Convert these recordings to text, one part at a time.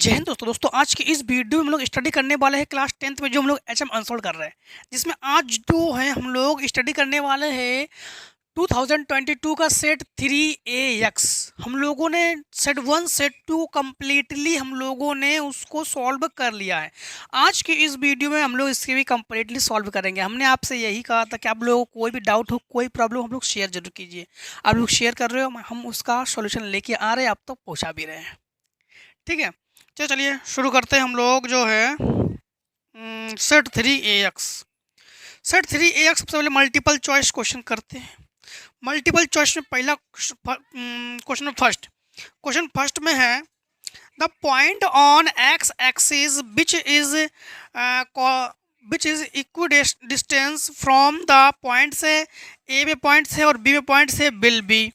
जय हिंद दोस्तों आज की इस वीडियो में हम लोग स्टडी करने वाले हैं क्लास 10th में जो हम लोग एचएम अनसोल्ड कर रहे हैं, जिसमें आज जो है हम लोग स्टडी करने वाले हैं 2022 का सेट 3AX। हम लोगों ने सेट 1 सेट 2 कम्प्लीटली हम लोगों ने उसको सॉल्व कर लिया है। आज की इस वीडियो में हम लोग इसके भी कम्प्लीटली सॉल्व करेंगे। हमने आपसे यही कहा था कि आप लोगों को कोई भी डाउट हो, कोई प्रॉब्लम, हम लोग शेयर जरूर कीजिए। आप लोग शेयर कर रहे हो, हम उसका सोल्यूशन लेके आ रहे हैं, आप तक पहुँचा भी रहे हैं। ठीक है, चलिए शुरू करते हैं। हम लोग जो है सेट 3AX। सेट 3AX सबसे पहले मल्टीपल चॉइस क्वेश्चन करते हैं। मल्टीपल चॉइस में पहला क्वेश्चन फर्स्ट में है the point on x axis which is equi distance from the point से ए में पॉइंट से और बी में पॉइंट से विल बी।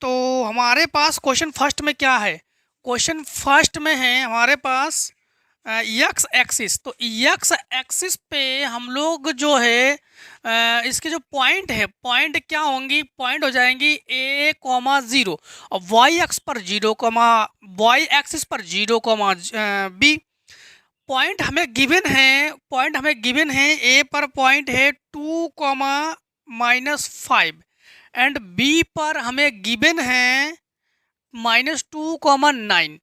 तो हमारे पास क्वेश्चन फर्स्ट में क्या है? क्वेश्चन फर्स्ट में है हमारे पास एक्स एक्सिस। तो एक्स एक्सिस पे हम लोग जो है इसके जो पॉइंट है, पॉइंट क्या होंगी? पॉइंट हो जाएंगी a, 0 और वाई एक्स पर 0, वाई एक्सिस पर 0, b। पॉइंट हमें गिवन है a पर पॉइंट है 2, -5 एंड b पर हमें गिवन है -2, 9।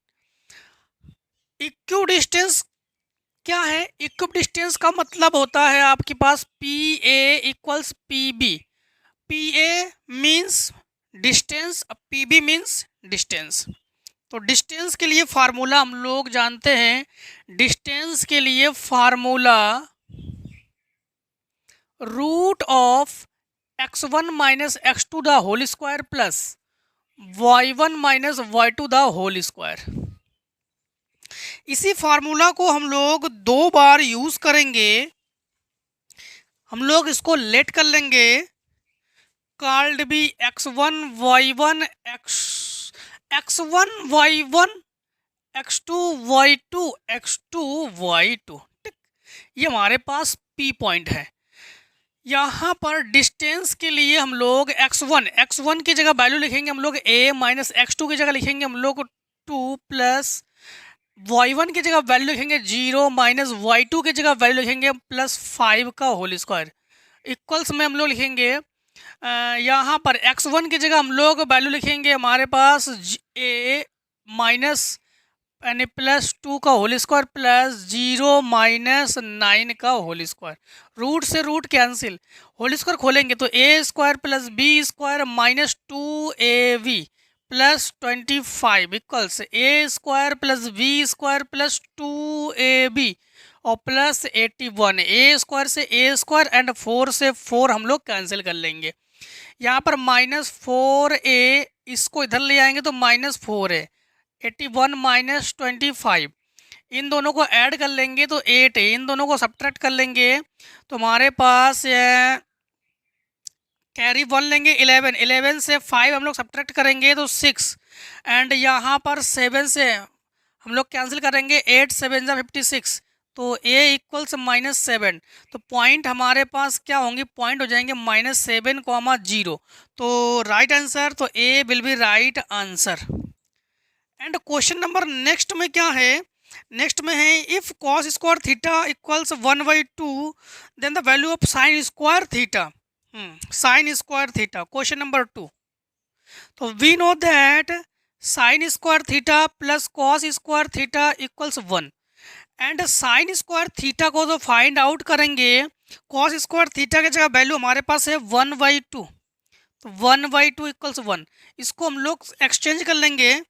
इक्व डिस्टेंस क्या है? इक्व डिस्टेंस का मतलब होता है आपके पास PA equals PB। PA means distance, PB means distance. तो डिस्टेंस के लिए फार्मूला हम लोग जानते हैं। डिस्टेंस के लिए formula root of x1 minus x2 the whole square plus y1 minus y2 the whole square. इसी फार्मूला को हम लोग 2 बार यूज करेंगे। हम लोग इसको लेट कर लेंगे, कॉल्ड भी x1 y1 x1 y1 x2 y2 x2 y2। ठीक, ये हमारे पास P पॉइंट है। यहाँ पर डिस्टेंस के लिए हम लोग x1 की जगह वैल्यू लिखेंगे हम लोग a माइनस x2 की जगह लिखेंगे हम लोग 2 प्लस y1 की जगह वैल्यू लिखेंगे 0 माइनस y2 की जगह वैल्यू लिखेंगे +5 का होल स्क्वायर। इक्वल्स में हम लोग लिखेंगे यहाँ पर x1 की जगह हम लोग वैल्यू लिखेंगे हमारे पास a माइनस यानी +2 का होल स्क्वायर प्लस 0 माइनस 9 का होल स्क्वायर। रूट से रूट कैंसिल, होल स्क्वायर खोलेंगे तो a square plus b square minus 2ab plus 25 equals a square plus b square plus 2ab और प्लस 81। a स्क्वायर से a square and 4 से 4 हम लोग cancel कर लेंगे। यहाँ पर -4a, इसको इधर ले आएंगे तो -4a, 81 माइनस 25, इन दोनों को ऐड कर लेंगे तो 8 है। इन दोनों को सब्ट्रैक्ट कर लेंगे तो हमारे पास कैरी 1 लेंगे 11 से 5 हम लोग सब्ट्रैक्ट करेंगे तो 6 एंड यहाँ पर 7 से हम लोग कैंसिल करेंगे 8 7 जा 56 तो a इक्वल्स -7। तो पॉइंट हमारे पास क्या होंगे? पॉइंट हो जाएंगे -7, 0। तो राइट आंसर, तो a will be right answer. And question number next में क्या है? नेक्स्ट में है if cos square theta equals 1/2 then the value of sine square theta. Sine square theta, question number 2। तो we know that sine square theta plus cos square theta equals 1 and sine square theta को तो find out करेंगे। Cos square theta की जगह value हमारे पास है 1/2, तो 1/2 इक्वल्स 1। इसको हम लोग एक्सचेंज कर लेंगे।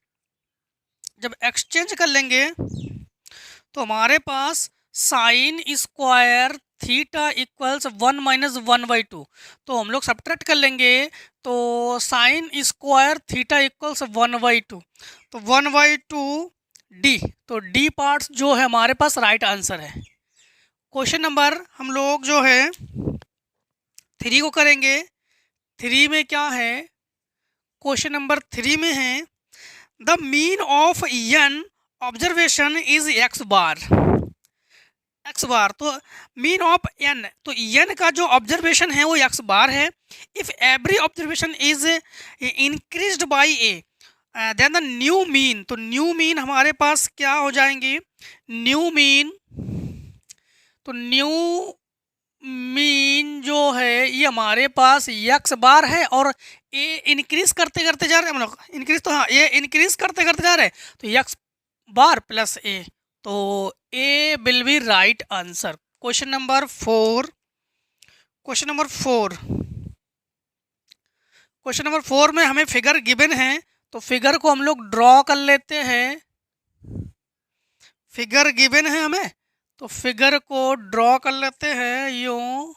जब एक्सचेंज कर लेंगे तो हमारे पास sine square theta equals 1 minus 1/2। तो हम लोग सब्ट्रैक्ट कर लेंगे तो साइन स्क्वायर थीटा इक्वल्स 1/2, तो 1/2 डी। तो डी पार्ट्स जो है हमारे पास राइट आंसर है। क्वेश्चन नंबर हम लोग जो है 3 को करेंगे। 3 में क्या है? क्वेश्चन नंबर 3 में है the mean of n observation is x बार। तो मीन ऑफ n, तो n का जो ऑब्जर्वेशन है वो x बार है। If every observation is increased by a, then the new mean, तो न्यू मीन हमारे पास क्या हो जाएंगी, न्यू मीन, तो न्यू मीन जो है ये हमारे पास यक्स बार है और ए इंक्रीज करते करते जा रहे हैं हम लोग, इंक्रीज तो हाँ ये इंक्रीज करते करते जा रहे हैं, तो यक्स बार प्लस ए, तो A will be right answer. Question number 4, question number 4, question number 4 में हमें फिगर गिवन है, तो फिगर को हम लोग ड्रॉ कर लेते हैं। फिगर गिवन है हमें, तो फिगर को ड्रॉ कर लेते हैं यूं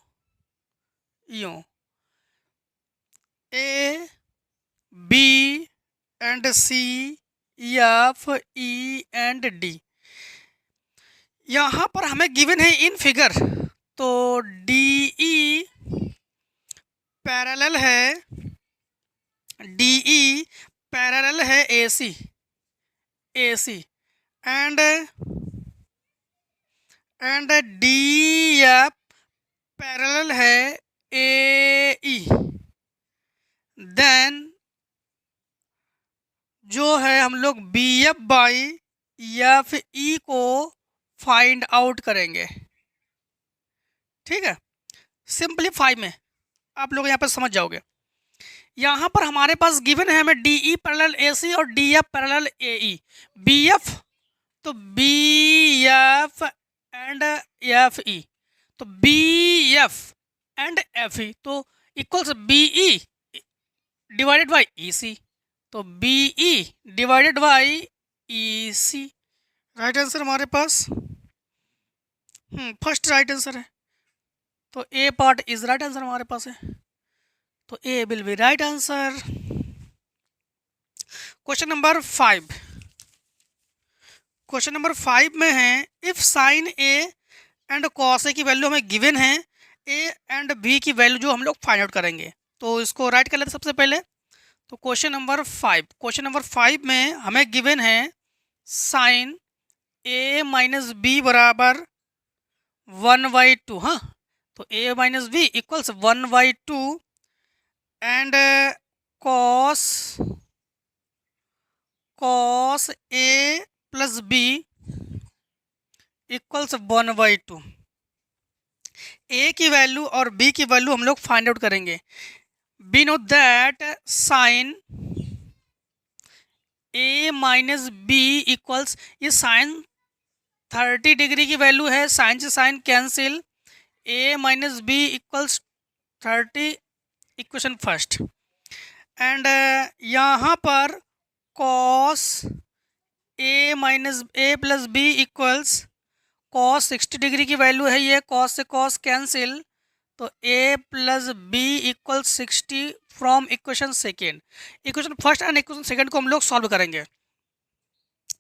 यूं, A B and C, F E and D. यहाँ पर हमें गिवन है इन फिगर, तो डी ई पैरेलल है, डी ई पैरेलल है A C, A C and D F parallel है ए ई। देन जो है हम लोग B F by F E को फाइंड आउट करेंगे। ठीक है, सिंपलीफाई में आप लोग यहाँ पर समझ जाओगे। यहाँ पर हमारे पास गिवन है हमें D E parallel A C और D F parallel A E. B F, तो B F and F E, तो B F and F E तो equals B E divided by E C, तो B E divided by E C. Right answer हमारे पास first right answer है, तो A part is right answer हमारे पास है, तो A will be right answer. Question number 5, question number 5 में है if sign A and cos ए की वैल्यू हमें गिवन है, ए एंड बी की वैल्यू जो हम लोग फाइंड आउट करेंगे, तो इसको राइट कर लेते सबसे पहले। तो क्वेश्चन नंबर 5, क्वेश्चन नंबर 5 में हमें गिवन है साइन ए माइनस बी बराबर 1/2, हाँ, तो A minus B equals 1/2 and cos A plus B equals 1/2। A की वैल्यू और बी की वैल्यू हम लोग फाइंड आउट करेंगे। We know that sine A minus B equals, ये साइन 30 डिग्री की वैल्यू है, साइन से sine cancel, A minus B equals 30, equation first. And यहाँ पर cos A minus A plus B equals cos 60 degree की value है, ये cos से कॉस कैंसिल, तो A plus B equals 60 from equation second. Equation first and equation second को हम लोग सॉल्व करेंगे,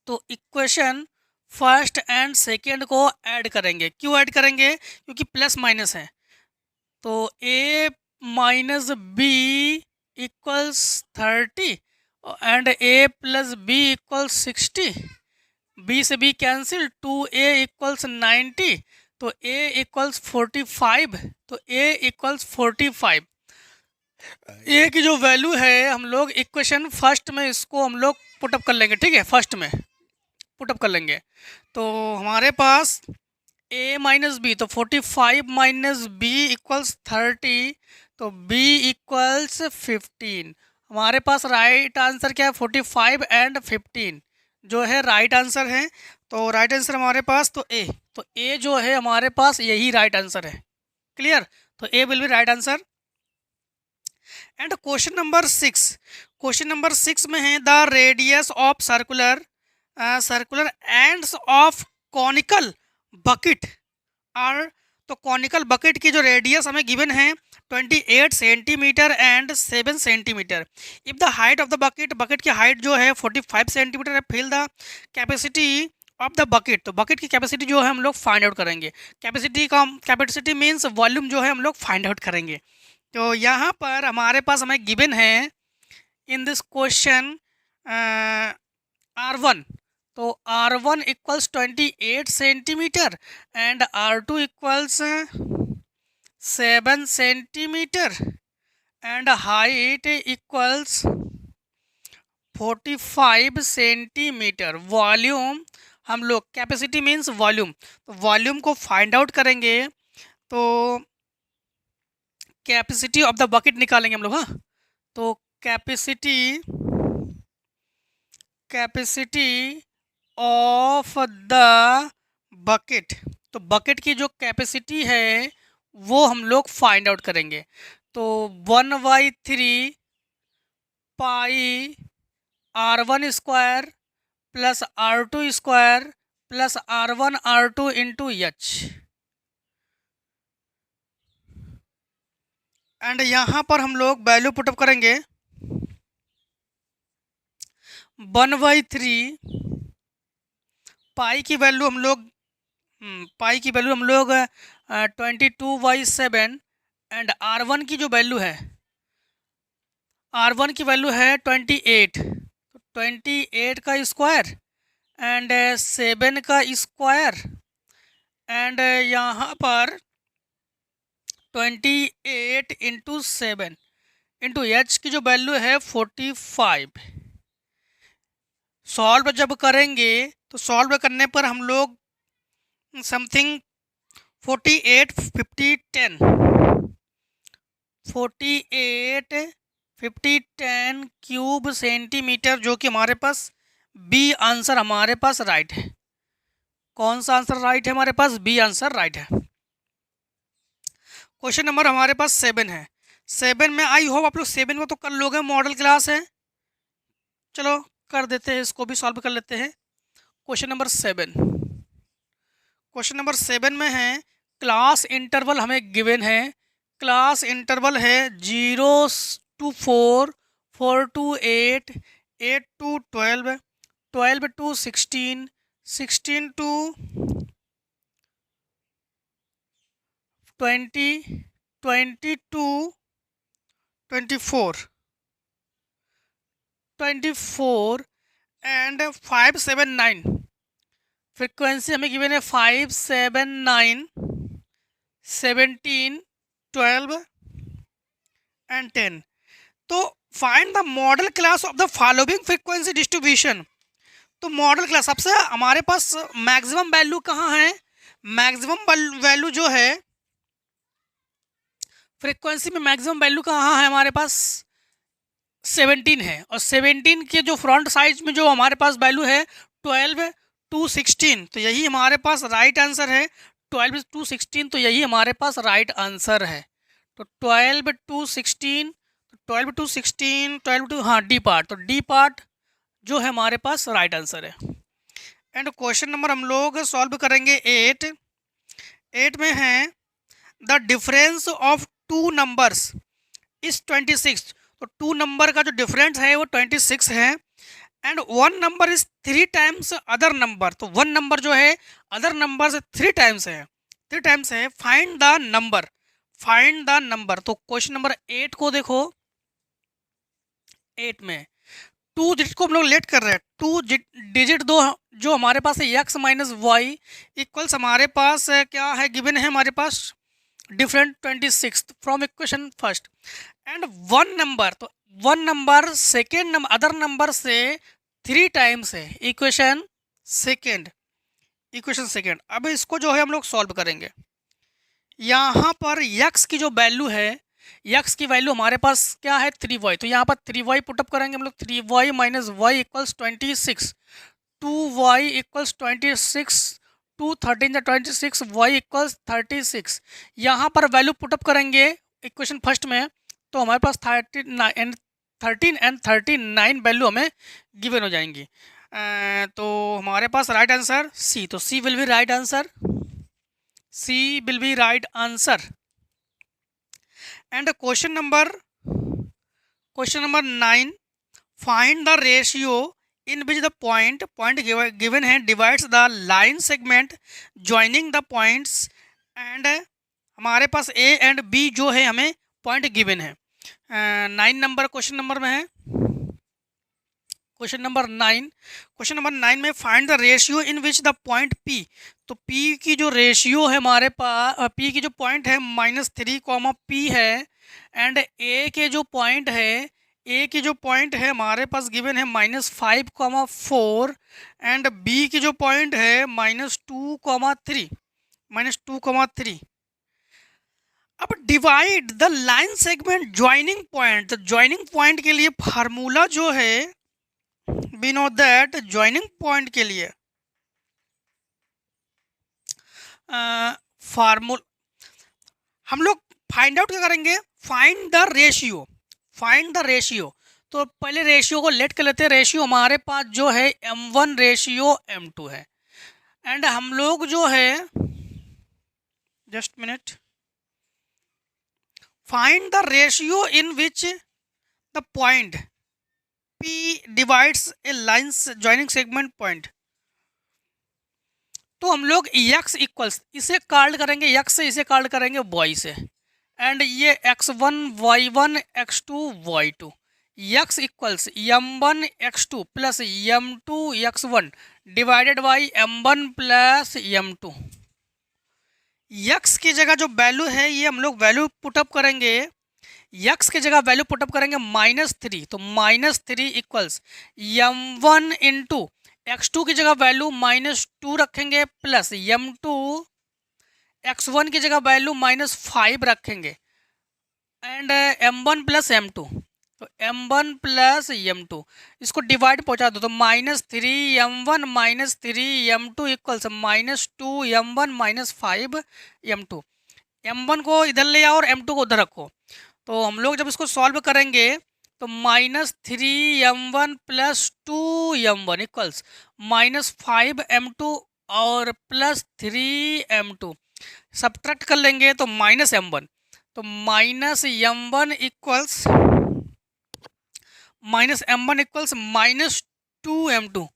तो इक्वेशन फर्स्ट एंड सेकेंड को ऐड करेंगे। क्यों ऐड करेंगे, क्योंकि प्लस माइनस है, तो A minus B equals 30 and A plus B equals 60, B से बी कैंसिल, 2a इक्वल्स 90, तो a इक्वल्स 45, तो a इक्वल्स 45। a की जो वैल्यू है हम लोग इक्वेशन फर्स्ट में इसको हम लोग पुटअप कर लेंगे। ठीक है, फर्स्ट में पुटअप कर लेंगे, तो हमारे पास a माइनस बी, तो 45 माइनस बी इक्वल्स 30, तो b इक्वल्स 15। हमारे पास राइट आंसर क्या है, 45 एंड 15 जो है राइट आंसर है, तो राइट आंसर हमारे पास तो ए जो है हमारे पास यही राइट आंसर है। क्लियर, तो A will be right answer. And question number 6, question number 6 में है the radius of circular ends of conical bucket r, तो कॉनिकल बकेट की जो रेडियस हमें गिवन है 28 centimetre and 7 centimetre. If the height of the bucket, bucket की height जो है 45 सेंटीमीटर है, fill the capacity of the bucket, तो बकेट की कैपेसिटी जो है हम लोग फाइंड आउट करेंगे। कैपेसिटी मीन्स वॉल्यूम जो है हम लोग फाइंड आउट करेंगे। तो यहाँ पर हमारे पास हमें गिवन है इन दिस क्वेश्चन R1, तो R1 equals 28 centimetre and R2 equals 7 centimetre and height equals 45 centimetre. Volume हम लोग, कैपेसिटी मीन्स वॉल्यूम, तो वॉल्यूम को फाइंड आउट करेंगे तो कैपेसिटी ऑफ द बकेट निकालेंगे हम लोग। हाँ, तो कैपेसिटी ऑफ द बकेट, तो बकेट की जो कैपेसिटी है वो हम लोग फाइंड आउट करेंगे। तो 1/3 पाई R1 square plus R2 square plus R1 R2 into H, and यहाँ पर हम लोग वैल्यू पुटअप करेंगे 1/3 पाई की वैल्यू हम लोग 22/7 एंड R1 की जो वैल्यू है, R1 की वैल्यू है 28, तो 28 का स्क्वायर एंड 7 का स्क्वायर एंड यहाँ पर 28 इंटू 7 इंटू एच की जो वैल्यू है 45। सॉल्व जब करेंगे तो सॉल्व करने पर हम लोग समथिंग 48 50 10 क्यूब सेंटीमीटर, जो कि हमारे पास बी आंसर हमारे पास राइट है। कौन सा आंसर राइट है हमारे पास? बी आंसर राइट है। क्वेश्चन नंबर हमारे पास 7 है। 7 में आई होप आप लोग 7 को तो कर लोगे, मॉडल क्लास है। चलो कर देते हैं, इसको भी सॉल्व कर लेते हैं। क्वेश्चन नंबर 7 में है क्लास इंटरवल हमें गिवन है। क्लास इंटरवल है 0 to 4, 4 to 8, 8 to 12, 12 to 16, 16 to 20, 20 to 24, 24 and 5 7 9। Frequency हमें गिवन है 5 7 9 17 12 एंड 10। तो find the model class of the following frequency distribution. तो मॉडल क्लास सबसे हमारे पास मैक्सिमम वैल्यू कहाँ है? मैक्सिमम वैल्यू जो है फ्रिक्वेंसी में, मैक्सिमम वैल्यू कहाँ है हमारे पास? 17 है। और 17 के जो फ्रंट साइज में जो हमारे पास वैल्यू है 12 to 16, तो यही हमारे पास राइट आंसर है। 12 to 16, तो यही हमारे पास राइट आंसर है। तो 12 to 16, 12 to 16, 12 to, हाँ, डी पार्ट, तो डी पार्ट जो है हमारे पास राइट आंसर है। एंड क्वेश्चन नंबर हम लोग सॉल्व करेंगे 8 में है the difference of two numbers is 26। तो 2 नंबर का जो डिफरेंस है वो 26 है। And 1 number is 3 times other number, तो 1 नंबर जो है अदर नंबर से 3 टाइम्स है, फाइंड द नंबर। तो क्वेश्चन नंबर 8 को देखो, 8 में 2 डिजिट को हम लोग लेट कर रहे हैं। 2 डिजिट दो जो हमारे पास है x माइनस वाई इक्वल्स हमारे पास क्या है गिवन है हमारे पास different 26 from equation first. And 1 number, तो 1 number second number other number से 3 टाइम्स है, इक्वेशन सेकेंड। अब इसको जो है हम लोग सॉल्व करेंगे। यहाँ पर x की जो वैल्यू है, x की वैल्यू हमारे पास क्या है 3y, तो यहाँ पर 3y पुटअप करेंगे हम लोग। 3y minus y equals 26, 2y equals 26, 2 13 26, y equals 36। यहाँ पर वैल्यू पुटअप करेंगे इक्वेशन फर्स्ट में, तो हमारे पास 13 एंड 39 वैल्यू हमें गिवन हो जाएंगी। तो हमारे पास राइट आंसर सी, तो C will be right answer. And question number 9, find the ratio in which the point given है divides the line segment joining the points. And हमारे पास ए एंड बी जो है हमें पॉइंट गिवन है। 9 number question number में है। Question number 9 में find the ratio in which the point P, तो P की जो रेशियो है हमारे पास, P की जो पॉइंट है -3, P है, एंड A के जो पॉइंट है ए की जो पॉइंट है हमारे पास गिवन है -5,4 एंड बी की जो पॉइंट है -2,3 -2,3। अब divide the line segment joining point. तो ज्वाइनिंग पॉइंट के लिए फार्मूला जो है we know that joining point के लिए फार्मूला हम लोग फाइंड आउट क्या करेंगे, find the ratio. Find the ratio, तो पहले रेशियो को लेट कर लेते हैं। रेशियो हमारे पास जो है m1 रेशियो m2 है एंड हम लोग जो है just minute, find the ratio in which the point P divides A line joining segment point. तो हम लोग x इक्वल्स इसे कार्ड करेंगे, x से इसे कार्ड करेंगे y से, एंड ये x1 y1 x2 y2, x equals m1 x2 plus m2 x1 divided by m1 plus m2। x की जगह जो वैल्यू है ये हम लोग वैल्यू पुटअप करेंगे, x की जगह वैल्यू पुटअप करेंगे -3, तो -3 इक्वल्स m1 इंटू x2 की जगह वैल्यू -2 रखेंगे प्लस m2 x1 की जगह वैल्यू -5 रखेंगे एंड m1 प्लस m2, तो m1 प्लस m2 इसको डिवाइड पहुंचा दो, तो -3 m1 -3 m2 equals -2 m1 -5 m2। m1 को इधर ले आओ और m2 को उधर रखो, तो हम लोग जब इसको सॉल्व करेंगे तो -3 m1 plus 2 m1 equals -5 m2 और प्लस 3 m2 सब्ट्रैक्ट कर लेंगे तो -m1, तो -m1 equals -2 m2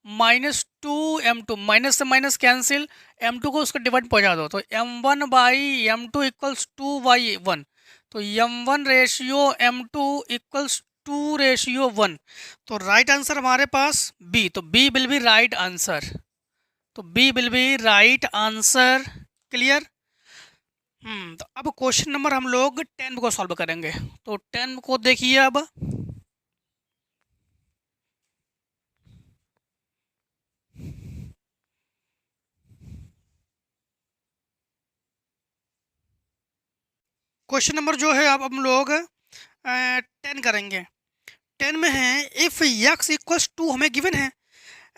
-2 m2 minus से माइनस कैंसिल, m2 को उसको डिवाइड पहुंचा दो, तो m1 बाई m2 इक्वल्स 2/1, तो m1 रेशियो m2 इक्वल्स 2/1। तो राइट आंसर हमारे पास B, तो B will be right answer, तो B will be right answer. Clear. तो अब क्वेश्चन नंबर हम लोग 10 को सॉल्व करेंगे, तो 10 को देखिए। अब क्वेश्चन नंबर जो है अब हम लोग 10 करेंगे। 10 में है इफ x इक्वल्स 2 हमें गिवन है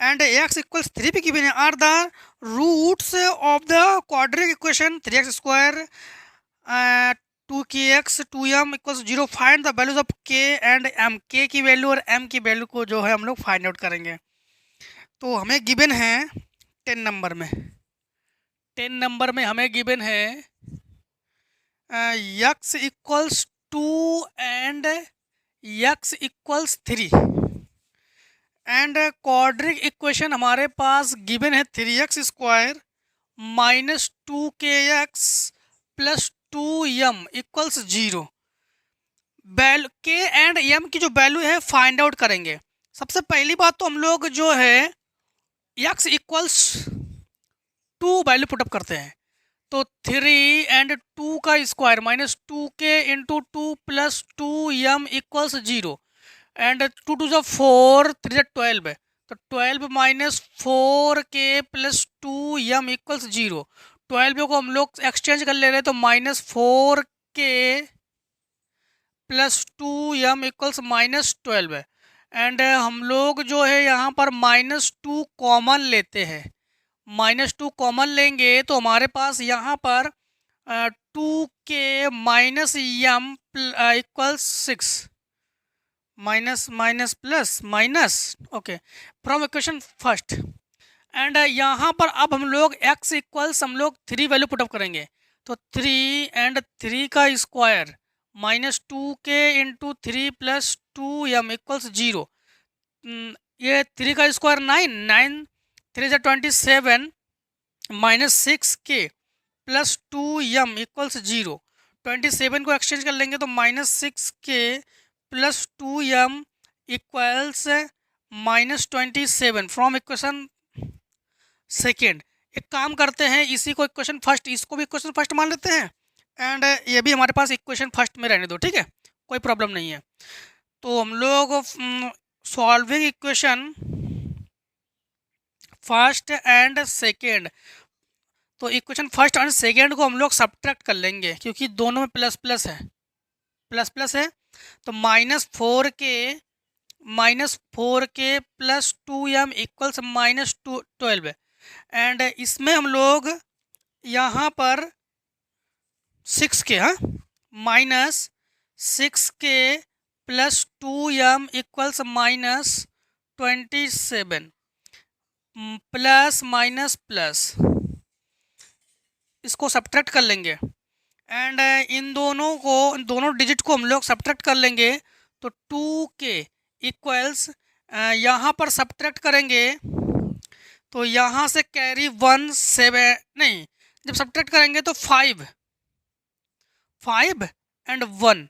एंड x इक्वल्स 3 भी गिवन है, are the roots of the quadratic equation 3x square 2kx 2m equals 0। Find the values of k and m। k की वैल्यू और m की वैल्यू को जो है हम लोग फाइंड आउट करेंगे। तो हमें गिवन है 10 नंबर में, 10 नंबर में हमें गिवन है x equals 2 and x equals 3 and quadratic equation हमारे पास गिवन है 3x square minus 2kx plus 2m equals 0। Value k and m की जो वैल्यू है फाइंड आउट करेंगे। सबसे पहली बात तो हम लोग जो है x इक्वल्स 2 वैल्यू पुटअप करते हैं, तो 3 एंड 2 का square minus 2k into 2 plus 2m equals 0 and 2 to 4 3 12 है, तो 12 minus 4k plus 2m equals 0। 12 को हम लोग एक्सचेंज कर ले रहे हैं, तो -4k प्लस 2m इक्वल्स -12 है एंड हम लोग जो है यहाँ पर -2 कॉमन लेते हैं। -2 कॉमन लेंगे तो हमारे पास यहाँ पर 2k minus m equals 6 minus minus plus minus, okay, from equation first. And यहाँ पर अब हम लोग x इक्वल्स हम लोग 3 वैल्यू पुटअप करेंगे, तो 3 एंड 3 का square minus 2k into 3 plus 2m equals 0। ये 3 का स्क्वायर 9 3 से 27 minus 6k plus 2m equals 0। 27 को एक्सचेंज कर लेंगे तो -6k plus 2m equals -27 from equation second. एक काम करते हैं, इसी को इक्वेशन फर्स्ट, इसको भी इक्वेशन फर्स्ट मान लेते हैं एंड ये भी हमारे पास इक्वेशन फर्स्ट में रहने दो, ठीक है, कोई प्रॉब्लम नहीं है। तो हम लोग solving equation first and second, तो इक्वेशन फर्स्ट एंड सेकेंड को हम लोग सब्ट्रैक्ट कर लेंगे क्योंकि दोनों में प्लस प्लस है, प्लस प्लस है। तो -4k plus 2m equals -12 and इसमें हम लोग यहाँ पर 6k, हाँ, -6k plus 2m equals -27 plus minus plus इसको सब्ट्रैक्ट कर लेंगे एंड इन दोनों डिजिट को हम लोग सब्ट्रैक्ट कर लेंगे। तो 2k इक्वल्स यहाँ पर सब्ट्रैक्ट करेंगे तो यहाँ से कैरी 1 7 नहीं, जब सब्ट्रैक्ट करेंगे तो 5 एंड 1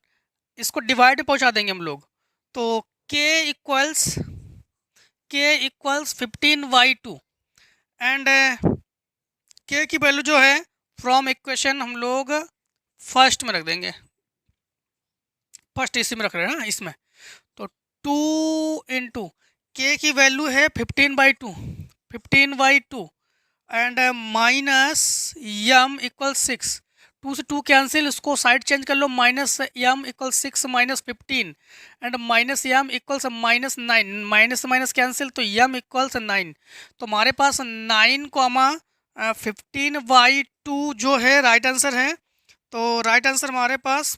इसको डिवाइड पहुँचा देंगे हम लोग। तो k इक्वल्स 15/2 एंड k की वैल्यू जो है फ्रॉम इक्वेशन हम लोग फर्स्ट में रख देंगे, फर्स्ट इसी में रख रहे हैं ना इसमें। तो 2 इंटू के की वैल्यू है 15/2 एंड माइनस यम इक्वल 6, 2 से 2 कैंसिल, उसको साइड चेंज कर लो, minus m equal 6 minus 15 and minus m equals -9, minus minus cancel, तो यम इक्वल्स 9। तो हमारे पास 9,15/2 जो है राइट आंसर है। तो राइट आंसर हमारे पास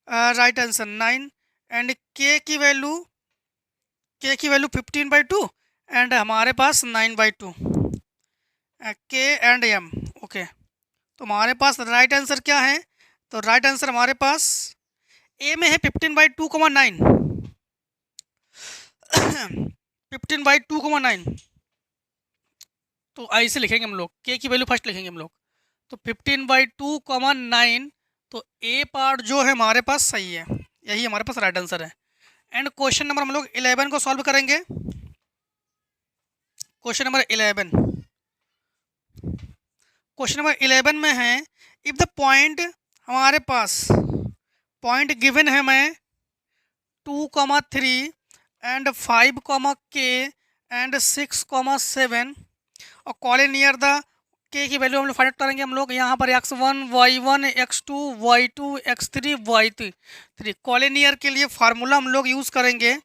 राइट आंसर 9 एंड के की वैल्यू 15/2 एंड हमारे पास 9/2 के एंड एम। ओके, तो हमारे पास राइट आंसर क्या है? तो राइट आंसर हमारे पास ए में है 15/2,9 15/2,9। तो ऐसे लिखेंगे हम लोग, के की वैल्यू फर्स्ट लिखेंगे हम लोग। तो 15/2,9, तो ए पार्ट जो है हमारे पास सही है, यही हमारे पास राइट आंसर है। एंड क्वेश्चन नंबर हम लोग 11 को सॉल्व करेंगे। क्वेश्चन नंबर 11 में है, इफ द पॉइंट हमारे पास पॉइंट गिवन है मैं 2,3 एंड 5,k एंड 6,7 और कॉल नियर द के की वैल्यू हम लोग फाइंड आउट करेंगे। हम लोग यहाँ पर x1 y1 x2 y2 x3 y3 collinear के लिए फार्मूला हम लोग यूज़ करेंगे।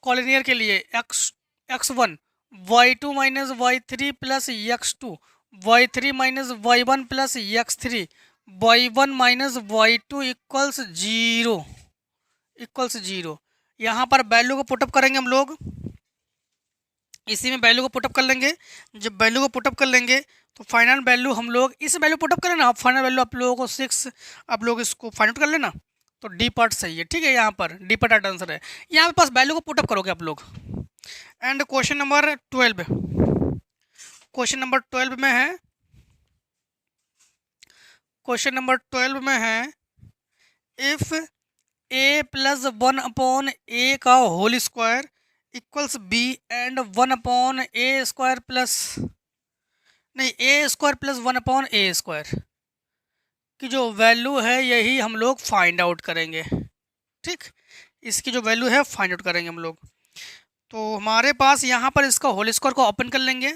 कॉलिनियर के लिए x1 y2 minus y3 plus x2 y3 minus y1 plus x3 y1 minus y2 equals 0 यहाँ पर वैल्यू को पुटअप करेंगे हम लोग, इसी में वैल्यू को पुटअप कर लेंगे। जब वैल्यू को पुटअप कर लेंगे तो फाइनल वैल्यू हम लोग इस वैल्यू पुटअप करें ना, फाइनल वैल्यू आप लोगों को 6, आप लोग इसको फाइंड आउट कर लेना। तो डी पार्ट सही है, ठीक है, यहाँ पर डी पार्ट आंसर है। यहाँ पे पास वैल्यू को पुटअप करोगे आप लोग। एंड क्वेश्चन नंबर 12 में है, क्वेश्चन नंबर 12 में है इफ a प्लस 1/a का whole square equals b and 1/a square plus नहीं a square plus 1/a square की जो वैल्यू है यही हम लोग फाइंड आउट करेंगे। ठीक, इसकी जो वैल्यू है फाइंड आउट करेंगे हम लोग। तो हमारे पास यहाँ पर इसका होल स्क्वायर को ओपन कर लेंगे।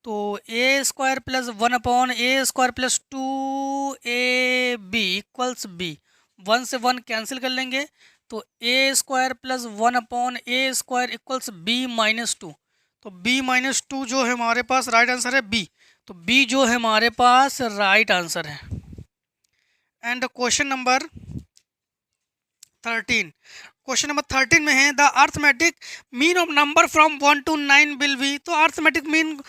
तो a square plus 1/a square plus 2ab equals b, 1 से 1 कैंसिल कर लेंगे। तो a square plus 1/a square equals b minus 2। तो b माइनस 2 जो है हमारे पास राइट आंसर है b। तो b जो है हमारे पास राइट आंसर है। एंड क्वेश्चन नंबर 13 में है the arithmetic mean of number from 1 to 9 will be. तो अर्थमेटिक मीन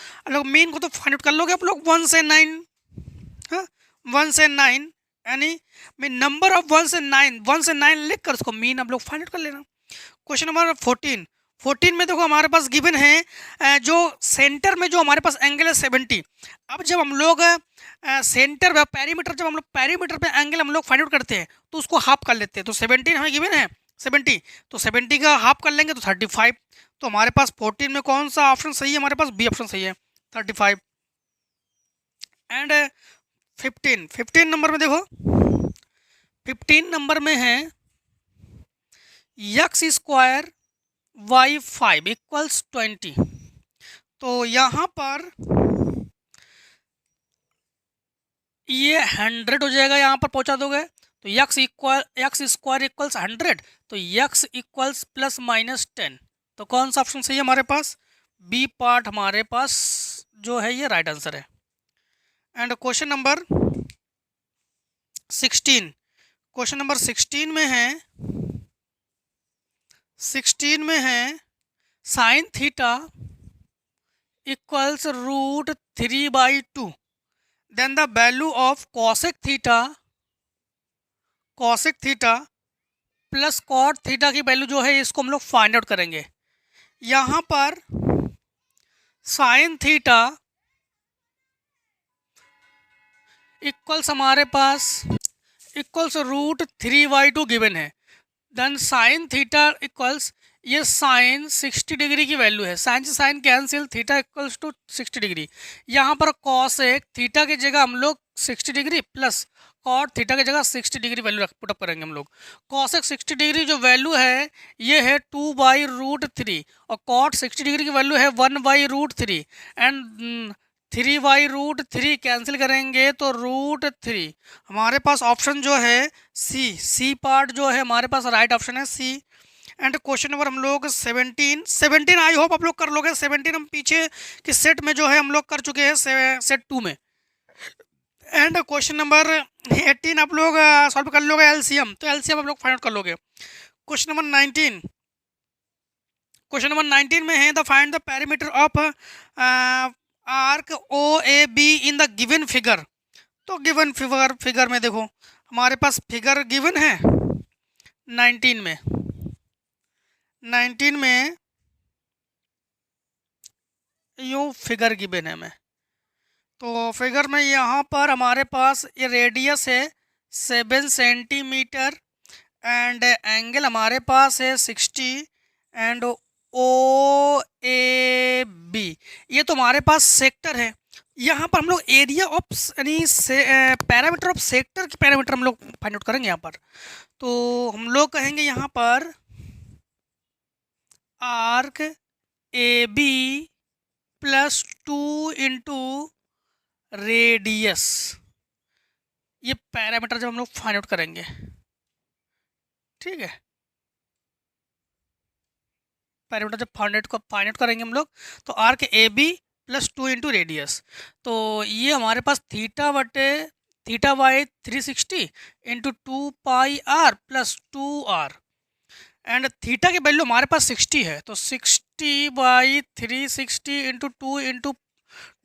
को तो फाइंड आउट कर लोगे आप लोग 1 से 9, हाँ 1 से 9 यानी मीन नंबर ऑफ 1 से 9 लिख कर उसको मीन आप लोग फाइंड आउट कर लेना। क्वेश्चन नंबर 14 में देखो हमारे पास गिवन है जो सेंटर में जो हमारे पास एंगल है 70। अब जब हम लोग सेंटर पे पैरीमीटर, जब हम लोग पैरीमीटर पे एंगल हम लोग फाइंड आउट करते हैं तो उसको हाफ कर लेते हैं। तो 17 हमें गिवन है 70, तो 70 का हाफ कर लेंगे तो 35। तो हमारे पास 14 में कौन सा ऑप्शन सही है? हमारे पास बी ऑप्शन सही है, 35। एंड 15 नंबर में देखो 15 नंबर में है यक्स स्क्वायर वाई 5 इक्वल्स 20। तो यहाँ पर ये 100 हो जाएगा, यहाँ पर पहुँचा दोगे तो यक्स स्क्वायर इक्वल्स 100, तो यक्स इक्वल्स प्लस माइनस 10। तो कौन सा ऑप्शन सही है हमारे पास? बी पार्ट हमारे पास जो है ये राइट आंसर है। And question number 16, question number 16 में है sine theta equals √3/2, then the value of cosec theta plus cot theta की वैल्यू जो है इसको हम लोग फाइंड आउट करेंगे। यहाँ पर साइन थीटा इक्वल्स हमारे पास इक्वल्स √3/2 गिवन है। देन साइन थीटा इक्वल्स ये साइन 60 डिग्री की वैल्यू है, साइन से sine cancel, theta equals to 60 degree. यहाँ पर कॉसेक थीटा की जगह हम लोग 60 डिग्री प्लस कॉट थीटा की जगह 60 डिग्री वैल्यू पुटअप करेंगे हम लोग। कॉसेक 60 डिग्री जो वैल्यू है ये है 2/√3 और कॉट 60 डिग्री की वैल्यू है 1/√3 एंड 3/√3 कैंसिल करेंगे तो √3। हमारे पास ऑप्शन जो है सी पार्ट जो है हमारे पास राइट ऑप्शन है सी। एंड क्वेश्चन नंबर हम लोग 17 आई होप आप लोग कर लोगे। 17 हम पीछे के सेट में जो है हम लोग कर चुके हैं सेट 2 में। एंड क्वेश्चन नंबर 18 आप लोग सॉल्व कर लोगे एलसीएम, तो एलसीएम आप लोग फाइंड आउट कर लोगे। क्वेश्चन नंबर 19 में है the find the perimeter of arc OAB in the given figure. तो गिवन फिगर में देखो हमारे पास फिगर गिवन है 19 में यूँ फिगर गिवन है मैं। तो फिगर में यहाँ पर हमारे पास ये रेडियस है 7 सेंटीमीटर एंड एंगल हमारे पास है 60 एंड OAB ये तो हमारे पास सेक्टर है। यहाँ पर हम लोग एरिया ऑफ यानी पैरामीटर ऑफ सेक्टर की पैरामीटर हम लोग फाइंड आउट करेंगे यहाँ पर। तो हम लोग कहेंगे यहाँ पर arc AB plus 2 into radius, ये पैरामीटर जब हम लोग फाइंड आउट करेंगे, ठीक है। पैरामीटर जब फाइंड आउट करेंगे हम लोग तो arc AB plus 2 into radius, तो ये हमारे पास theta by 360 into 2πr plus 2r and theta की वैल्यू हमारे पास 60 है, तो 60/360 इंटू 2 इंटू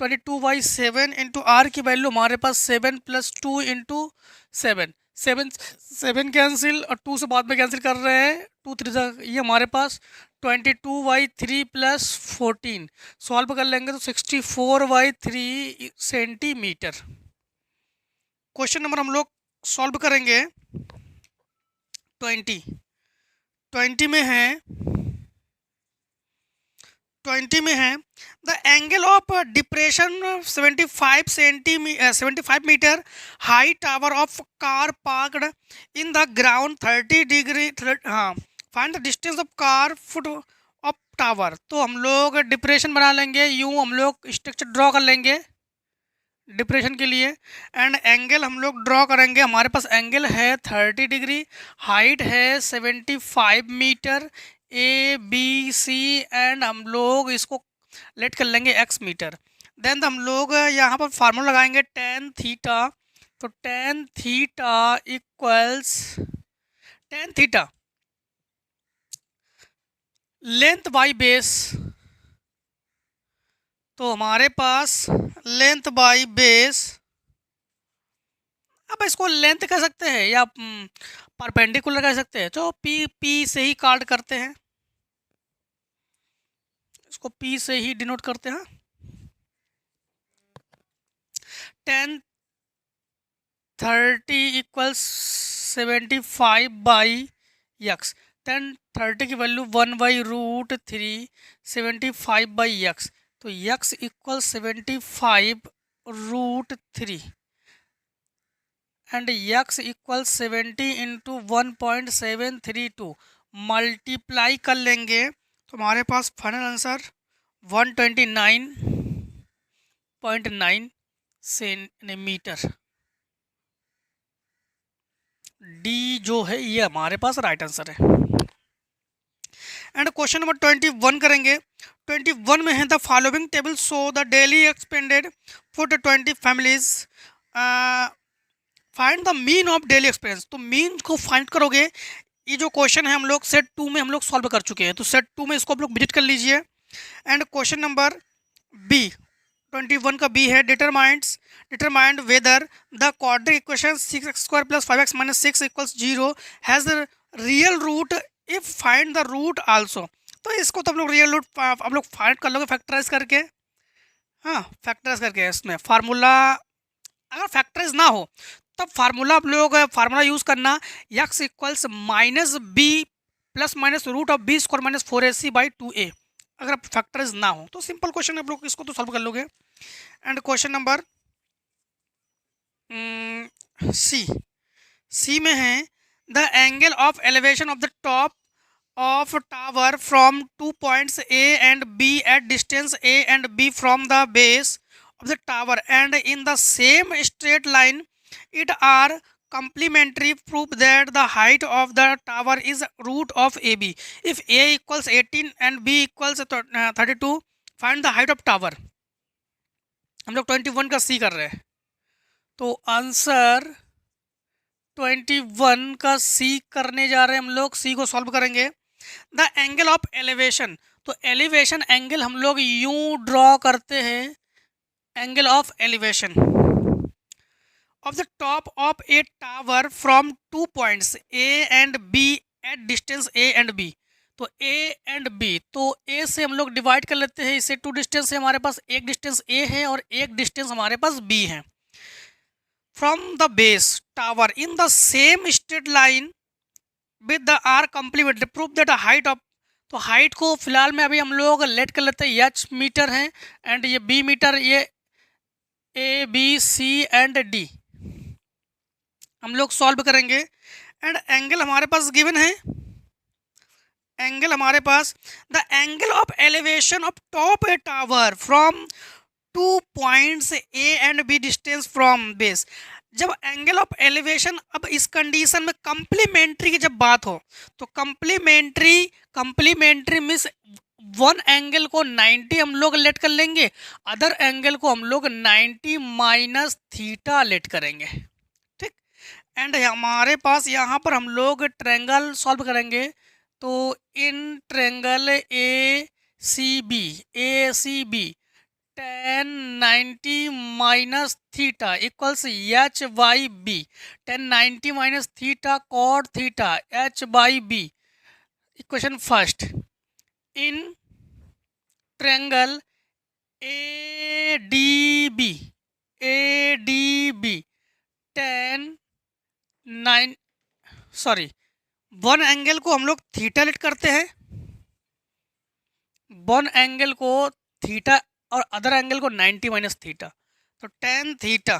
22/7 इंटू आर की वैल्यू हमारे पास 7 प्लस 2 इंटू 7 कैंसिल और 2 से बाद में कैंसिल कर रहे हैं 2 3 ये हमारे पास 22/3 प्लस 14 सॉल्व कर लेंगे तो 64/3 सेंटीमीटर। क्वेश्चन नंबर हम लोग सॉल्व करेंगे 20 में है the angle of depression 75 metre high tower of car parked in the ground 30 degree. हाँ, find the distance of car foot of tower. तो हम लोग डिप्रेशन बना लेंगे, यूँ हम लोग स्ट्रक्चर ड्रॉ कर लेंगे डिप्रेशन के लिए एंड एंगल हम लोग ड्रॉ करेंगे। हमारे पास एंगल है 30 डिग्री, हाइट है 75 मीटर ABC एंड हम लोग इसको लेट कर लेंगे x मीटर। देन हम लोग यहाँ पर फार्मूला लगाएंगे tan थीटा, तो tan theta equals tan theta length by base, तो हमारे पास लेंथ बाई बेस, अब इसको लेंथ कह सकते हैं या परपेंडिकुलर कह सकते हैं, तो P से ही कार्ड करते हैं, इसको P से ही डिनोट करते हैं। tan 30 इक्वल्स 75/x, tan 30 की वैल्यू 1/√3 75/x, तो x equal 75√3 and x equal 70 into 1.732 multiply कर लेंगे तो हमारे पास फाइनल आंसर 129.9 सेंटीमीटर। डी जो है ये हमारे पास राइट आंसर है। एंड क्वेश्चन नंबर 21 करेंगे। 21 में है the following table show the daily expanded for the 20 families, find the mean of daily expense. तो मीन को फाइंड करोगे। ये जो क्वेश्चन है हम लोग सेट 2 में हम लोग सॉल्व कर चुके हैं, तो सेट 2 में इसको आप लोग विजिट कर लीजिए। एंड क्वेश्चन नंबर बी 21 का बी है determined whether the quadratic equation 6x² + 5x - 6 = 0 has the real root if find the root also. तो इसको तो हम लोग रियल रूट हम लोग फाइंड कर लोगे फैक्टराइज करके। हाँ, फैक्टराइज करके इसमें फार्मूला अगर फैक्टराइज ना हो तब फार्मूला आप लोग फार्मूला यूज़ करना x equals -b ± root of b² - 4ac/2a। अगर आप फैक्टराइज ना हो तो सिंपल क्वेश्चन आप लोग इसको तो सॉल्व कर लोगे। एंड क्वेश्चन नंबर सी में है the angle of elevation of the top of tower from 2 points A and B at distance A and B from the base of the tower and in the same straight line it are complementary. Prove that the height of the tower is root of AB. If A equals 18 and B equals 32, find the height of tower. हम लोग 21 का सी कर रहे हैं, तो answer 21 का सी करने जा रहे हैं हम लोग। सी को सॉल्व करेंगे। द एंगल ऑफ एलिवेशन, तो एलिवेशन एंगल हम लोग यूं ड्रॉ करते हैं। Angle of elevation of the top of a tower from 2 points A and B at distance A and B. तो ए एंड बी, तो ए से हम लोग डिवाइड कर लेते हैं, इससे 2 डिस्टेंस है हमारे पास, एक डिस्टेंस ए है और एक डिस्टेंस हमारे पास बी है। From the base tower in the same straight line with the are complementary. Proof that height of, तो हाइट को फिलहाल में अभी हम लोग लेट कर लेते हैं, एच मीटर है एंड ये बी मीटर, ये A B C and D हम लोग सॉल्व करेंगे। एंड एंगल हमारे पास गिवन है। एंगल हमारे पास the angle of elevation of top A tower from 2 points A and B distance from base. जब एंगल ऑफ एलिवेशन, अब इस कंडीशन में कंप्लीमेंट्री की जब बात हो तो कंप्लीमेंट्री मीन्स वन एंगल को 90 हम लोग लेट कर लेंगे, अदर एंगल को हम लोग 90 माइनस थीटा लेट करेंगे। ठीक। एंड हमारे पास यहाँ पर हम लोग ट्रायंगल सॉल्व करेंगे। तो in triangle A C B tan 90 minus theta equals H by B. tan 90 minus theta cot theta H by B. Equation first, in triangle A D B tan 9 sorry one angle को हम लोग theta let करते हैं, one angle को theta और other angle को 90 minus theta. तो tan theta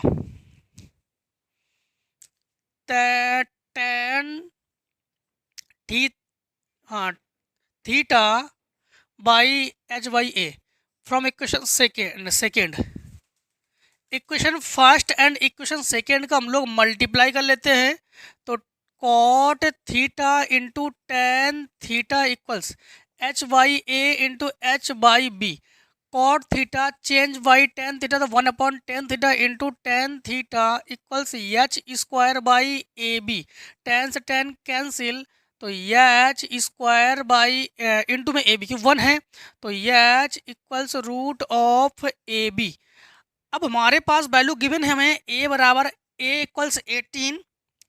theta by H by A from equation second. Equation first and equation second का हम लोग मल्टीप्लाई कर लेते हैं। तो cot theta into tan theta equals H by A into H by B. Cot theta change by tan theta, तो 1/tan theta into tan theta equals H square by A B. tan से tan cancel, तो H square by into में A B की 1 है, तो H equals root of A B. अब हमारे पास वैल्यू गिवन है हमें ए बराबर ए इक्वल्स 18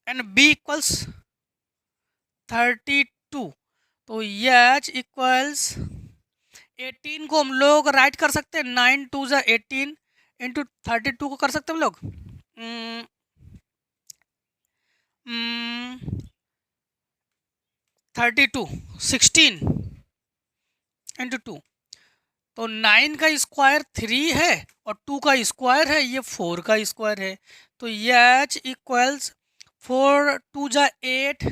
एंड बी इक्वल्स 32। तो एच इक्वल्स 18 को हम लोग राइट कर सकते हैं 9 2 ज़ा 18 इंटू 32 को कर सकते हैं हम लोग 32 16 इंटू 2, तो 9 का स्क्वायर 3 है और 2 का स्क्वायर है, ये 4 का स्क्वायर है। तो ये h इक्वल्स 4 2 जा 8,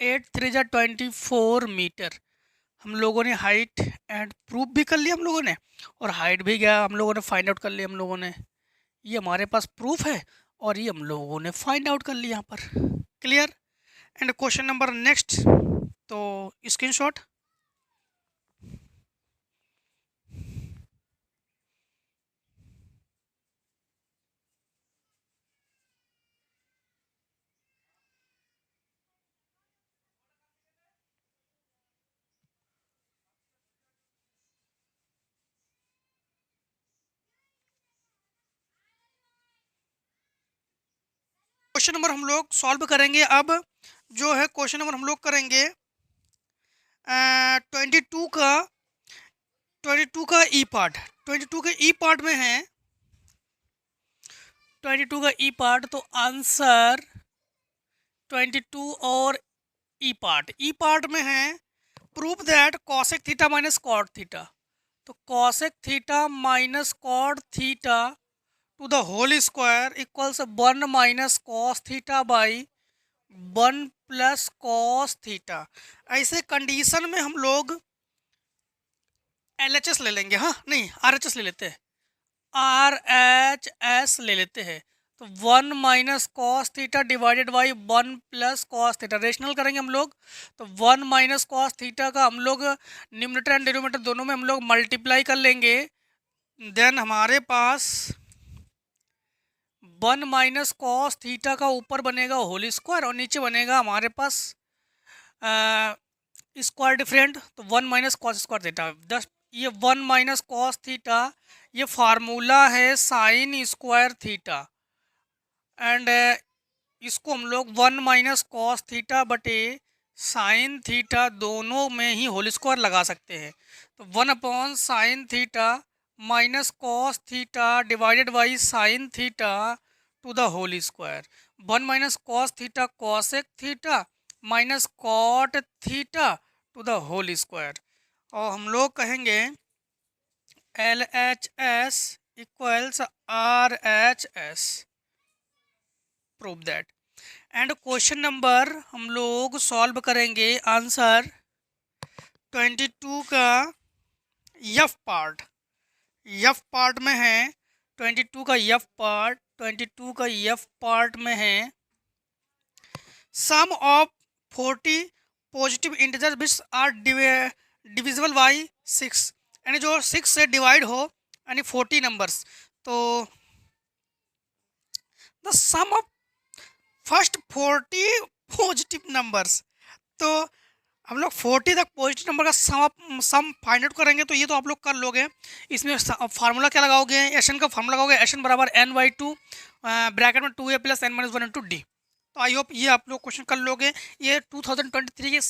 8 3 जा 24 मीटर। हम लोगों ने हाइट एंड प्रूफ भी कर लिया हम लोगों ने, और हाइट भी गया हम लोगों ने फाइंड आउट कर लिया हम लोगों ने। ये हमारे पास प्रूफ है और ये हम लोगों ने फाइंड आउट कर लिया यहाँ पर। Clear. And question number next, तो स्क्रीनशॉट। क्वेश्चन नंबर हम लोग सॉल्व करेंगे अब। जो है क्वेश्चन नंबर हम लोग करेंगे 22 का 22 का ई पार्ट। 22 के ई पार्ट में है 22 का ई पार्ट, तो आंसर 22 और ई पार्ट में है prove that cosec theta minus cot theta. तो cosec theta minus cot theta to the whole square equals 1 minus cos theta by 1 plus cos theta. ऐसे कंडीशन में हम लोग LHS ले लेंगे, हाँ नहीं RHS ले लेते हैं, RHS ले लेते हैं। तो 1 minus cos theta divided by 1 plus cos theta, rational करेंगे हम लोग। तो 1 माइनस कॉस थीटा का हम लोग न्यूमरेटर एंड डिनोमिनेटर दोनों में हम लोग मल्टीप्लाई कर लेंगे। देन हमारे पास 1 माइनस कॉस थीटा का ऊपर बनेगा होल स्क्वायर और नीचे बनेगा हमारे पास स्क्वायर डिफरेंट, तो 1 minus cos square theta. Just ये 1 माइनस कॉस थीटा ये फार्मूला है साइन स्क्वायर थीटा, एंड इसको हम लोग 1 माइनस कॉस थीटा बटे साइन थीटा दोनों में ही होल स्क्वायर लगा सकते हैं। तो 1 upon sine theta minus cos theta divided by sine theta to the whole square. 1 minus cos theta cosec theta minus cot theta to the whole square. और हम लोग कहेंगे LHS equals RHS, prove that. And question number हम लोग solve करेंगे answer 22 का F part. F part में है 22 का F पार्ट, 22 का F पार्ट में है sum of 40 positive integer which are divisible by 6, यानी जो 6 से डिवाइड हो यानी 40 नंबर्स। तो the sum of first 40 positive numbers, तो हम लोग 40 तक पॉजिटिव नंबर का सम फाइंड आउट करेंगे। तो ये तो आप लोग कर लोगे। इसमें फार्मूला क्या लगाओगे, एशन का फार्मूला लगाओगे, एशन बराबर n/2 ब्रैकेट में 2a plus n minus 1 into D. तो आई होप ये आप लोग क्वेश्चन कर लोगे। ये 2023 के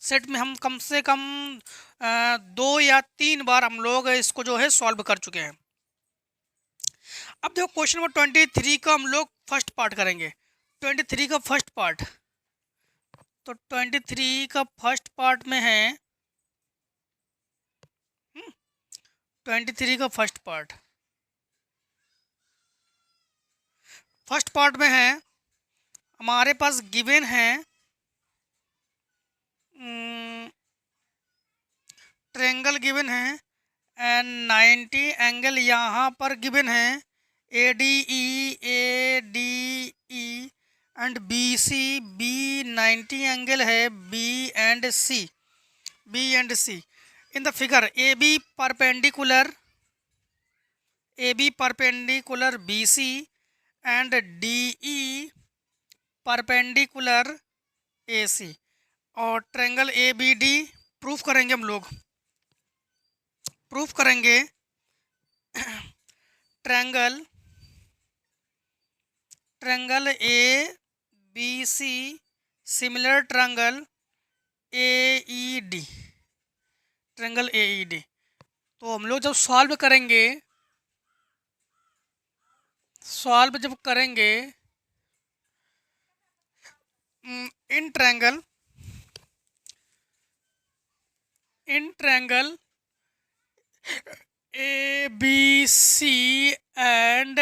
सेट में हम कम से कम 2 या 3 बार हम लोग इसको जो है सॉल्व कर चुके हैं। अब देखो क्वेश्चन नंबर 23 का हम लोग फर्स्ट पार्ट करेंगे। 23 का फर्स्ट पार्ट, तो 23 का फर्स्ट पार्ट में है 23 का फर्स्ट पार्ट में है हमारे पास गिवन है ट्रेंगल गिवन है एंड 90 एंगल यहाँ पर गिवन है ADE and BC, B 90 angle है B and C in the figure AB perpendicular BC and DE perpendicular AC। और ट्रेंगल ABD प्रूफ करेंगे हम लोग, प्रूफ करेंगे triangle ABC similar triangle AED, triangle AED। तो हम लोग जब सॉल्व जब करेंगे in triangle ABC and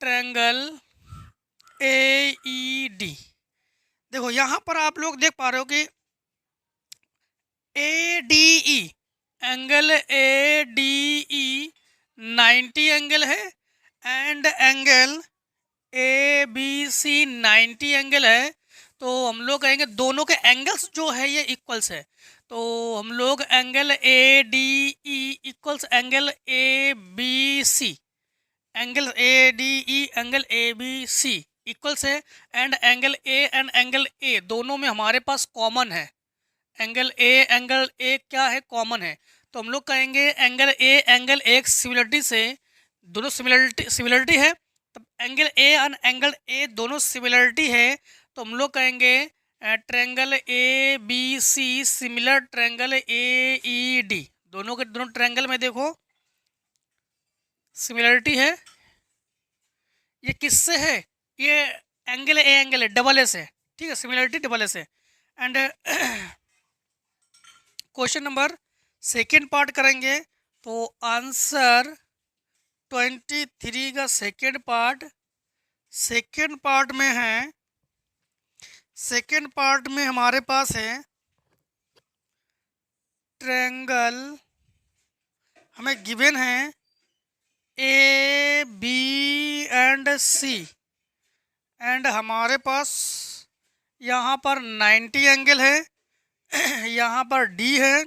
triangle AED। देखो यहाँ पर आप लोग देख पा रहे हो कि ADE एंगल ADE 90 एंगल है एंड एंगल ABC 90 एंगल है। तो हम लोग कहेंगे दोनों के एंगल्स जो है ये इक्वल्स है। तो हम लोग angle ADE equals angle ABC, angle ADE angle ABC equals है and angle A and angle A दोनों में हमारे पास कॉमन है। एंगल A क्या है, कॉमन है। तो हम लोग कहेंगे angle A angle A similarity से, दोनों सिमिलरिटी है, तब एंगल A और एंगल A दोनों सिमिलरिटी है। तो हम लोग कहेंगे triangle ABC similar triangle AED। दोनों के दोनों ट्रायंगल में देखो सिमिलरिटी है। ये किससे है? ये एंगल है, डबल ए से, ठीक है, सिमिलरिटी डबल ए से। And question number second part करेंगे। तो आंसर 23 का सेकेंड पार्ट में है। सेकेंड पार्ट में हमारे पास है ट्रायंगल, हमें गिवन है AB एंड C एंड हमारे पास यहाँ पर 90 एंगल है, यहाँ पर D है।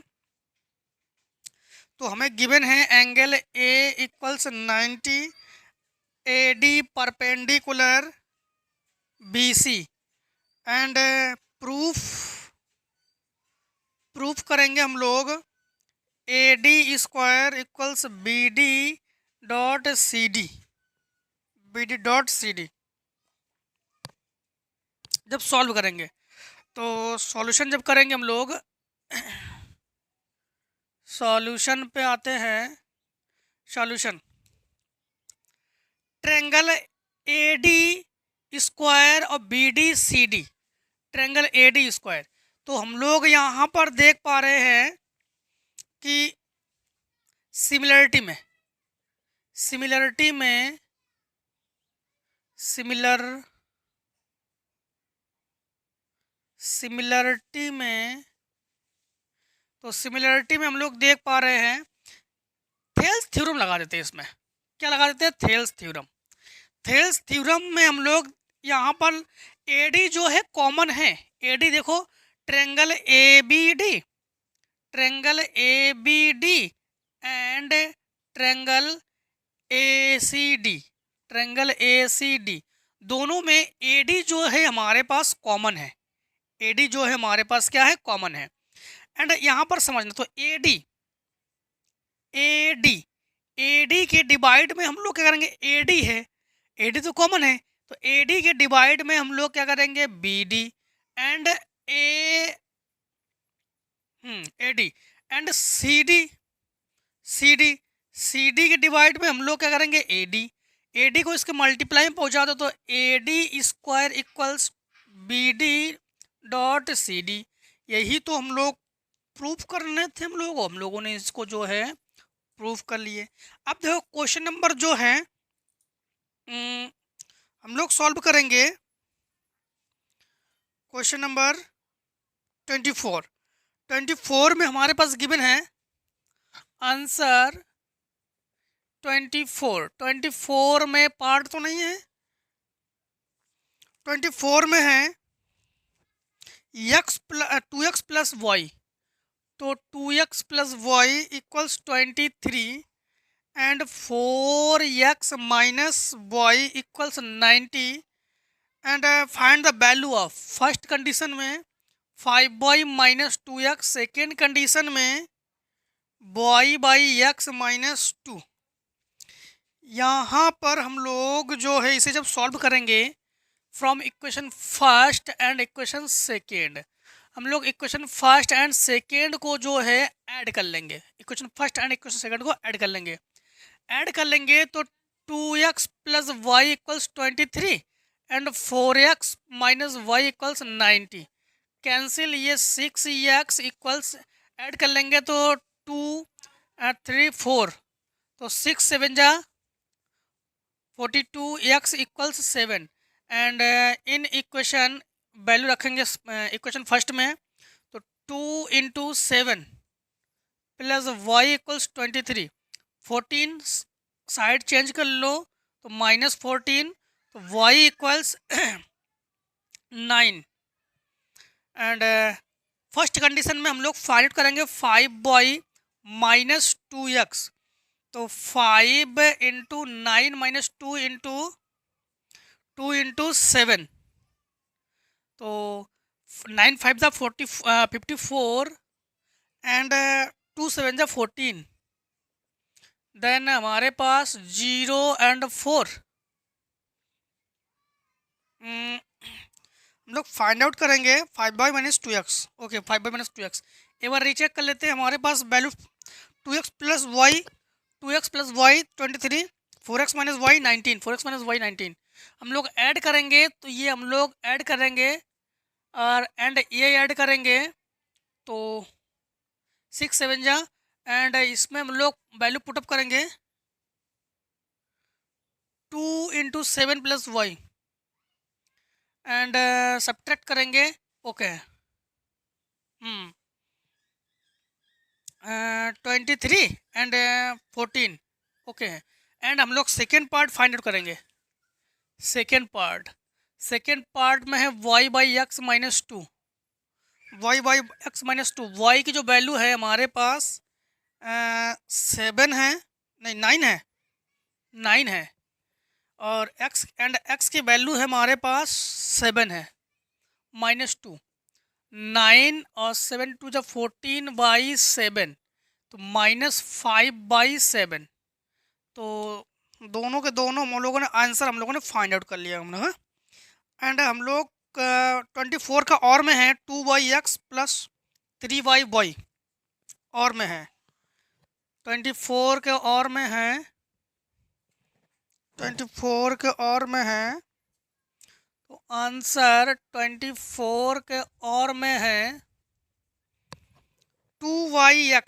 तो हमें गिवन है angle A equals 90, AD perpendicular BC and proof करेंगे हम लोग AD square equals BD dot CD जब सॉल्व करेंगे। तो सॉल्यूशन जब करेंगे हम लोग, सॉल्यूशन पे आते हैं। सॉल्यूशन ट्रायंगल AD स्क्वायर और BD CD, triangle AD square. तो हम लोग यहाँ पर देख पा रहे हैं कि सिमिलरिटी में हम लोग देख पा रहे हैं, थेल्स थ्योरम लगा देते हैं इसमें। क्या लगा देते हैं? थेल्स थ्योरम में हम लोग यहाँ पर AD जो है कॉमन है। AD देखो triangle ABD and triangle ACD दोनों में AD जो है हमारे पास कॉमन है। AD जो है हमारे पास क्या है? कॉमन है। एंड यहाँ पर समझना, तो AD के डिवाइड में हम लोग क्या करेंगे? AD है, AD तो कॉमन है, तो AD के डिवाइड में हम लोग क्या करेंगे? BD and AD and CD के डिवाइड में हम लोग क्या करेंगे? AD को इसके मल्टीप्लाई में पहुंचा दो, तो AD square equals BD dot CD। यही तो हम लोग प्रूफ करने थे हम लोगों ने इसको जो है प्रूफ कर लिए। अब देखो क्वेश्चन नंबर जो है हम लोग सॉल्व करेंगे। क्वेश्चन नंबर 24 में हमारे पास गिवन है आंसर 24 में पार्ट तो नहीं है, 24 में है 2x प्लस वाई। तो 2x plus y equals 23 and 4x minus y equals 90 and find the value of. First condition में 5y minus 2x, second condition में y बाई x माइनस 2। यहाँ पर हम लोग जो है इसे जब सॉल्व करेंगे from equation first and equation second, हम लोग इक्वेशन फर्स्ट एंड सेकेंड को जो है ऐड कर लेंगे। Equation first and equation second को ऐड कर लेंगे तो 2x plus y equals 23 and 4x minus y equals 90। Cancel, ये 6x इक्वल्स ऐड कर लेंगे तो 2 3 4, तो 6 7 जा 42, x equals 7। And in equation value रखेंगे इक्वेशन फर्स्ट में, तो 2 into 7 plus y equals 23। 14 side change कर लो तो -14, तो y equals 9। And first condition में हम लोग फाइंड आउट करेंगे 5y माइनस 2x, तो 5 इंटू 9 माइनस 2 इंटू 7, तो 9 5 ज़ा 54 एंड 2 7 ज़ा 14। देन हमारे पास 0 एंड 4 हम लोग फाइंड आउट करेंगे 5y minus 2x। Okay, 5y minus 2x एक बार रीचेक कर लेते हैं। हमारे पास value 2x plus y 23, 4x minus y 19, 4x minus y 19 हम लोग ऐड करेंगे, तो ये हम लोग ऐड करेंगे और एंड ये ऐड करेंगे, तो 6 7 जा, एंड इसमें हम लोग वैल्यू पुटअप करेंगे 2 into 7 plus y and subtract करेंगे। Okay, 23 and 14। ओके, एंड हम लोग सेकेंड पार्ट फाइंड आउट करेंगे। सेकेंड पार्ट में है y by x minus 2, y by x minus 2। Y की जो वैल्यू है हमारे पास 7 है, नहीं 9 है, और x की वैल्यू है हमारे पास 7 है, -2। 9 और 7 टू जब 14 बाई 7, तो -5/7। तो दोनों के दोनों हम लोगों ने आंसर हम लोगों ने फाइंड आउट कर लिया हम लोग। एंड हम लोग 24 का और में है 2y(x) प्लस 3y(y) और में है 24 के और में है 24 के और में है, तो आंसर 24 के और में है 2y(x)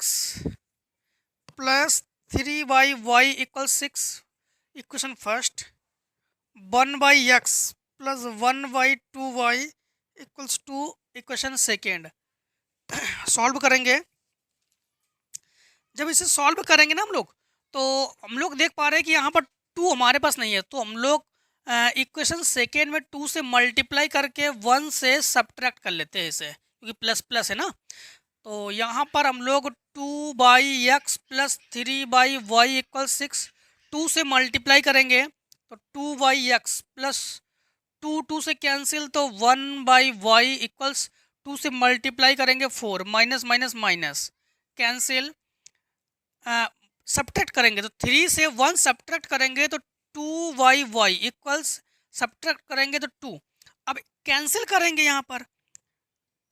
plus 3y(y) equal 6 equation first, 1/x plus 1/2y equals 2 equation second. Solve करेंगे, जब इसे सॉल्व करेंगे ना हम लोग, तो हम लोग देख पा रहे हैं कि यहाँ पर 2 हमारे पास नहीं है, तो हम लोग इक्वेशन सेकेंड में 2 से मल्टीप्लाई करके 1 से सब्ट्रैक्ट कर लेते हैं इसे, क्योंकि प्लस प्लस है ना। तो यहाँ पर हम लोग 2/x प्लस 3/y इक्वल 6, 2 से मल्टीप्लाई करेंगे तो 2/x प्लस 2 से कैंसिल, तो 1/y इक्वल्स 2 से मल्टीप्लाई करेंगे 4, minus minus minus cancel, subtract करेंगे तो 3 से 1 सब्ट्रैक्ट करेंगे तो 2y इक्वल्स, सब्ट्रैक्ट करेंगे तो 2। अब कैंसिल करेंगे, यहाँ पर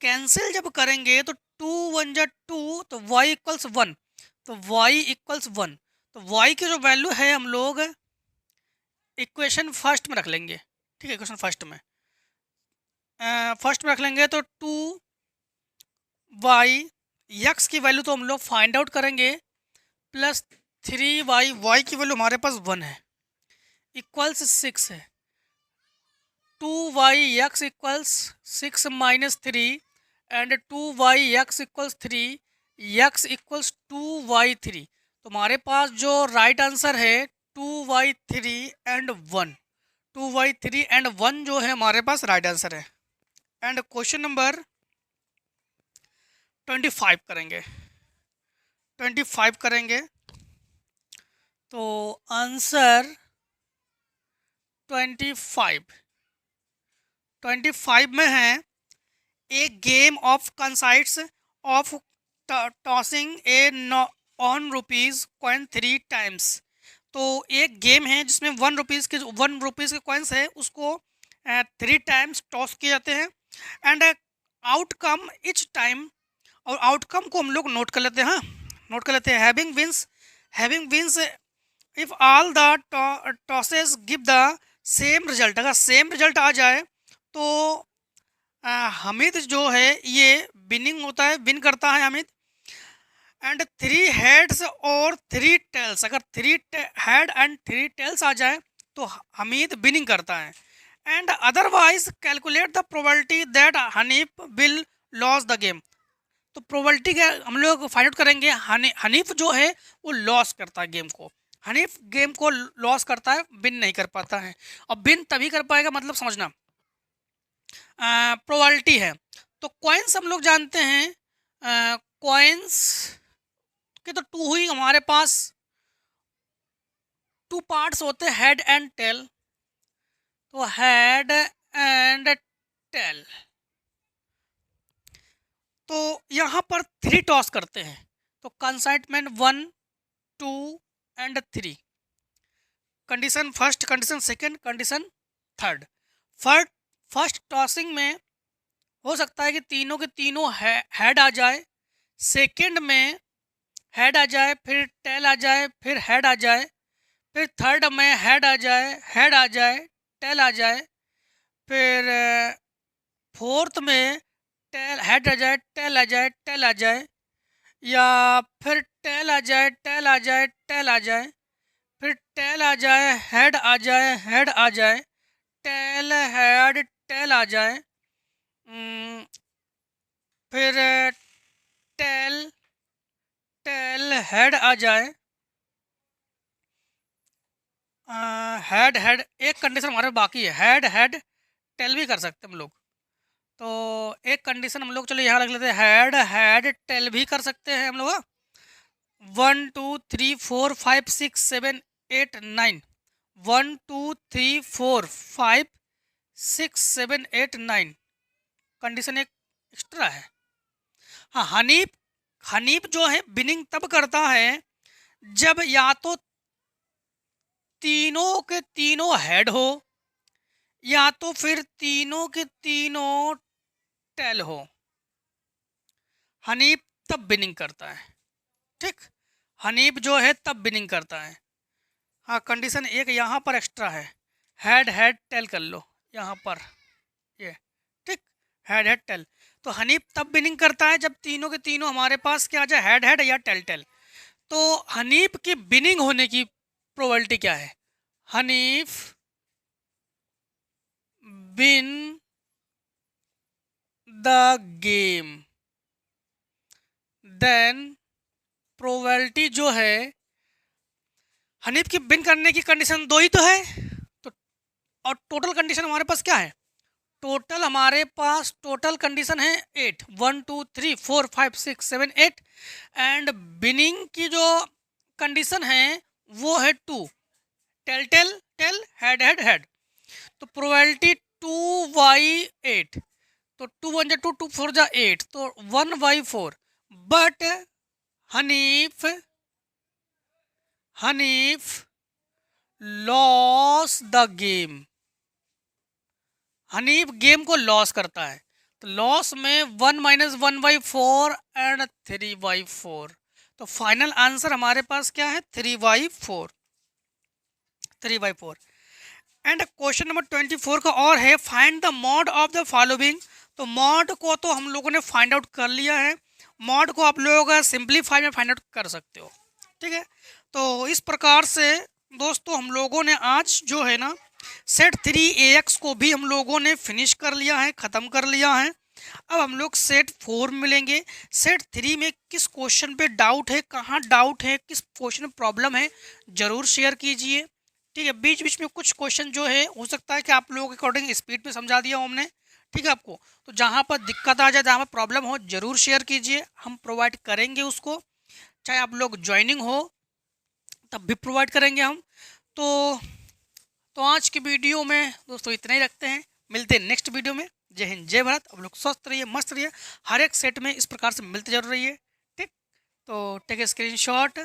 कैंसिल जब करेंगे तो 2 1 जा 2, तो y इक्वल्स 1, तो y इक्वल्स 1, तो y की जो वैल्यू है हम लोग इक्वेशन फर्स्ट में रख लेंगे। ठीक है, इक्वेशन फर्स्ट में रख लेंगे, तो 2y(x) की वैल्यू तो हम लोग फाइंड आउट करेंगे, प्लस 3y की वैल्यू हमारे पास 1 है, इक्वल्स 6 है। 2y(x) equals 6 minus 3 and 2y(x) equals 3, x equals 2y3। तो हमारे पास जो राइट आंसर है 2y3 एंड 1, 2y3 एंड 1 जो है हमारे पास राइट आंसर है। एंड क्वेश्चन नंबर 25 करेंगे, 25 करेंगे, तो आंसर 25 में है a game of consists of tossing a one rupees coin 3 times. तो एक गेम है जिसमें 1 रुपीज़ के कॉइन्स है, उसको 3 टाइम्स टॉस किए जाते हैं, एंड आउटकम इच टाइम, और आउटकम को हम लोग नोट कर लेते हैं। हाँ, नोट कर लेते हैं। Having wins if all the tosses give the same result. अगर सेम रिजल्ट आ जाए तो हामिद जो है ये विनिंग होता है, विन करता है हामिद। एंड 3 हेड्स और 3 टेल्स, अगर 3 हेड एंड 3 टेल्स आ जाए तो हमीद विनिंग करता है। And otherwise calculate the probability that Hanif will loss the game. तो प्रोबेबिलिटी क्या हम लोग फाइंड आउट करेंगे। हनीफ जो है वो लॉस करता है गेम को, हनीफ गेम को लॉस करता है, विन नहीं कर पाता है। और विन तभी कर पाएगा, मतलब समझना प्रोबेबिलिटी है। तो कॉइन्स हम लोग जानते हैं, कॉइन्स के तो 2 हुई हमारे पास, 2 पार्ट्स होते हैं, हेड एंड टेल। तो हेड एंड टेल, तो यहाँ पर 3 टॉस करते हैं। तो consignment 1 2 and 3, condition first, condition second, condition third. First tossing में हो सकता है कि तीनों के तीनों हेड आ जाए, सेकंड में हेड आ जाए, फिर टेल आ जाए, फिर हेड आ जाए, फिर थर्ड में हेड आ जाए, हेड आ जाए, टेल आ जाए, फिर फोर्थ में टेल हेड आ जाए, टेल आ जाए, टेल आ जाए, या फिर टेल आ जाए, टेल आ जाए, टेल आ जाए, फिर टेल आ जाए, हेड आ जाए, हेड आ जाए, टेल हेड टेल आ जाए, फिर टेल टेल हेड आ जाए, हेड हेड, एक कंडीशन हमारे बाकी है, हेड हेड टेल भी कर सकते हैं हम लोग। तो एक कंडीशन हम लोग चलो यहाँ रख लेते हैं, हेड हेड टेल भी कर सकते हैं हम लोग। 1 2 3 4 5 6 7 8 9, 1 2 3 4 5 6 7 8 9, कंडीशन एक एक्स्ट्रा है। हाँ, हनीफ जो है विनिंग तब करता है जब या तो तीनों के तीनों हेड हो, या तो फिर तीनों के तीनों टेल हो, हनीफ तब विनिंग करता है। ठीक, हनीफ जो है तब विनिंग करता है। हाँ, कंडीशन एक यहाँ पर एक्स्ट्रा है, हेड हेड टेल कर लो यहाँ पर ये। ठीक, हेड हेड टेल, तो हनीफ तब विनिंग करता है जब तीनों के तीनों हमारे पास क्या आ जाए, हेड हेड या टेल टेल। तो हनीफ की विनिंग होने की प्रोबेबिलिटी क्या है, Hanif win the game, then probability जो है हनीफ की विन करने की कंडीशन 2 ही तो है। तो और टोटल कंडीशन हमारे पास क्या है, टोटल हमारे पास टोटल कंडीशन है 8, 1 2 3 4 5 6 7 8, एंड विनिंग की जो कंडीशन है वो है 2, tail tail tail head head head. तो प्रोबेबिलिटी 2/8, तो 2 1 2 2 4 8, तो 1/4। But Hanif loss the game, Hanif game को लॉस करता है। तो लॉस में 1 - 1/4 एंड 3/4। तो फाइनल आंसर हमारे पास क्या है, 3/4, 3/4। एंड क्वेश्चन नंबर 24 का और है, find the mod of the following. तो मॉड को तो हम लोगों ने फाइंड आउट कर लिया है, मॉड को आप लोग सिंपलीफाई में फाइंड आउट कर सकते हो। ठीक है, तो इस प्रकार से दोस्तों हम लोगों ने आज जो है ना सेट 3AX को भी हम लोगों ने फिनिश कर लिया है, ख़त्म कर लिया है। अब हम लोग सेट 4 मिलेंगे। सेट 3 में किस क्वेश्चन पे डाउट है, कहाँ डाउट है, किस क्वेश्चन में प्रॉब्लम है, ज़रूर शेयर कीजिए। ठीक है, बीच बीच में कुछ क्वेश्चन जो है हो सकता है कि आप लोगों के अकॉर्डिंग स्पीड में समझा दिया हो हमने। ठीक है आपको, तो जहाँ पर दिक्कत आ जाए, जहाँ पर प्रॉब्लम हो, ज़रूर शेयर कीजिए, हम प्रोवाइड करेंगे उसको। चाहे आप लोग ज्वाइनिंग हो तब भी प्रोवाइड करेंगे हम। तो आज की वीडियो में दोस्तों इतना ही रखते हैं, मिलते हैं नेक्स्ट वीडियो में। जय हिंद, जय भारत। अब लोग स्वस्थ रहिए, मस्त रहिए, हर एक सेट में इस प्रकार से मिलते जरूर रहिए। ठीक, तो टेक ए स्क्रीनशॉट।